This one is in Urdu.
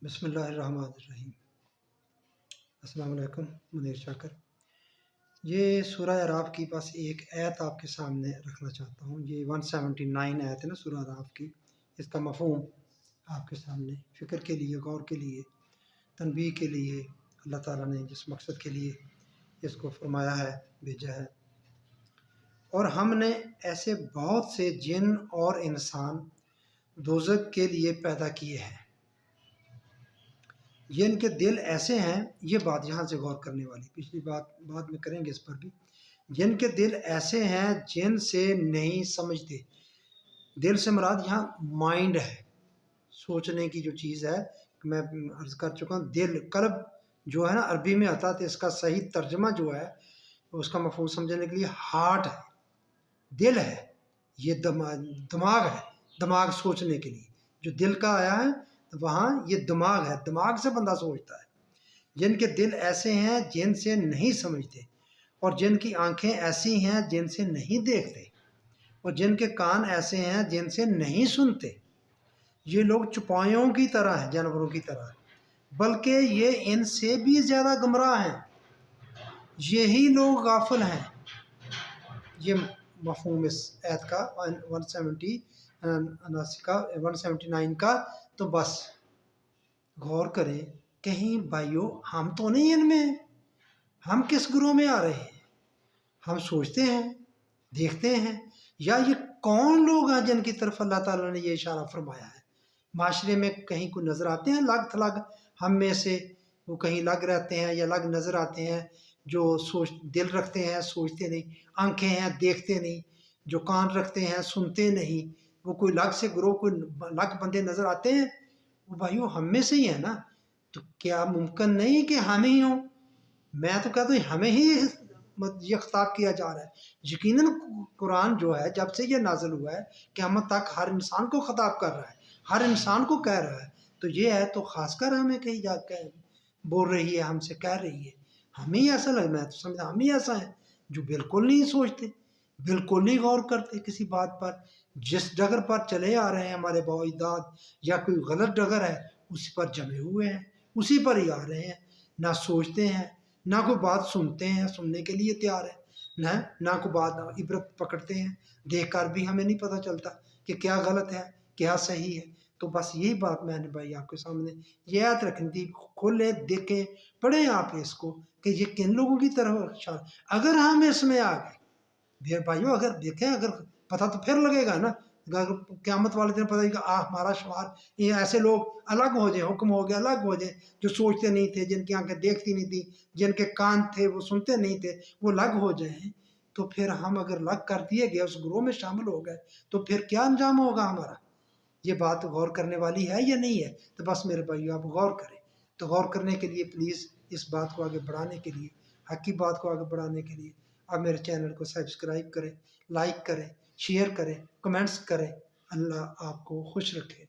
بسم اللہ الرحمن الرحیم۔ السلام علیکم، منیر شاکر۔ یہ سورہ اعراف کی بس ایک آیت آپ کے سامنے رکھنا چاہتا ہوں۔ یہ 179 آیت ہے نا سورہ اعراف کی۔ اس کا مفہوم آپ کے سامنے فکر کے لیے، غور کے لیے، تنبیہ کے لیے اللہ تعالیٰ نے جس مقصد کے لیے اس کو فرمایا ہے، بھیجا ہے۔ اور ہم نے ایسے بہت سے جن اور انسان دوزخ کے لیے پیدا کیے ہیں، جن کے دل ایسے ہیں، یہ بات یہاں سے غور کرنے والی، پچھلی بات بعد میں کریں گے اس پر بھی۔ جن کے دل ایسے ہیں جن سے نہیں سمجھتے۔ دل سے مراد یہاں مائنڈ ہے، سوچنے کی جو چیز ہے، میں عرض کر چکا ہوں۔ دل، قلب جو ہے نا عربی میں آتا ہے، تو اس کا صحیح ترجمہ جو ہے اس کا مفہوم سمجھنے کے لیے ہارٹ ہے، دل ہے، یہ دماغ ہے، دماغ سوچنے کے لیے جو دل کا آیا ہے وہاں یہ دماغ ہے، دماغ سے بندہ سوچتا ہے۔ جن کے دل ایسے ہیں جن سے نہیں سمجھتے، اور جن کی آنکھیں ایسی ہیں جن سے نہیں دیکھتے، اور جن کے کان ایسے ہیں جن سے نہیں سنتے۔ یہ لوگ چوپایوں کی طرح ہیں، جانوروں کی طرح، بلکہ یہ ان سے بھی زیادہ گمراہ ہیں۔ یہی لوگ غافل ہیں۔ یہ مفہوم اس آیت کا 179 کا۔ تو بس غور کریں، کہیں بھائیو ہم تو نہیں ان میں، ہم کس گروہ میں آ رہے ہیں؟ ہم سوچتے ہیں، دیکھتے ہیں، یا یہ کون لوگ ہیں جن کی طرف اللہ تعالیٰ نے یہ اشارہ فرمایا ہے؟ معاشرے میں کہیں کوئی نظر آتے ہیں لگ تھلگ ہم میں سے، وہ کہیں لگ رہتے ہیں یا لگ نظر آتے ہیں، جو دل رکھتے ہیں سوچتے نہیں، آنکھیں ہیں دیکھتے نہیں، جو کان رکھتے ہیں سنتے نہیں، وہ کوئی لگ سے گروہ، کوئی لگ بندے نظر آتے ہیں؟ وہ بھائیو ہم میں سے ہی ہے نا۔ تو کیا ممکن نہیں کہ ہم ہی ہوں؟ میں تو کہتا ہوں ہمیں ہی یہ خطاب کیا جا رہا ہے۔ یقیناً قرآن جو ہے جب سے یہ نازل ہوا ہے قیامت تک ہر انسان کو خطاب کر رہا ہے، ہر انسان کو کہہ رہا ہے۔ تو یہ ہے تو خاص کر ہمیں کہیں جا کے بول رہی ہے، ہم سے کہہ رہی ہے۔ ہمیں ہی ایسا لگ، میں تو سمجھا ہم ہی ایسا ہے جو بالکل نہیں سوچتے، بالکل نہیں غور کرتے کسی بات پر۔ جس ڈگر پر چلے آ رہے ہیں ہمارے باؤ اجداد، یا کوئی غلط ڈگر ہے اسی پر جمے ہوئے ہیں، اسی پر ہی آ رہے ہیں۔ نہ سوچتے ہیں، نہ کوئی بات سنتے ہیں، سننے کے لیے تیار ہے، نہ کوئی بات عبرت پکڑتے ہیں۔ دیکھ کر بھی ہمیں نہیں پتہ چلتا کہ کیا غلط ہے کیا صحیح ہے۔ تو بس یہی بات میں نے بھائی آپ کے سامنے یہ آیت رکھنی تھی۔ کھولیں، دیکھیں، پڑھیں آپ اس کو کہ یہ کن لوگوں کی طرف، اگر ہم اس میں آ گئے بھائیو، اگر دیکھیں، اگر پتہ تو پھر لگے گا نا، اگر قیامت والے دن پتہ کہ ہمارا شمار، یہ ایسے لوگ الگ ہو جائیں، حکم ہو گیا الگ ہو جائیں، جو سوچتے نہیں تھے، جن کی آنکھیں دیکھتی نہیں تھی، جن کے کان تھے وہ سنتے نہیں تھے، وہ الگ ہو جائیں، تو پھر ہم اگر الگ کر دیے گئے، اس گروہ میں شامل ہو گئے، تو پھر کیا انجام ہوگا ہمارا؟ یہ بات غور کرنے والی ہے یا نہیں ہے؟ تو بس میرے بھائیو آپ غور کریں۔ تو غور کرنے کے لیے پلیز اس بات کو آگے بڑھانے کے لیے، حق کی بات کو آگے بڑھانے کے لیے آپ میرے چینل کو سبسکرائب کریں، لائک کریں، شیئر کریں، کمنٹس کریں۔ اللہ آپ کو خوش رکھے۔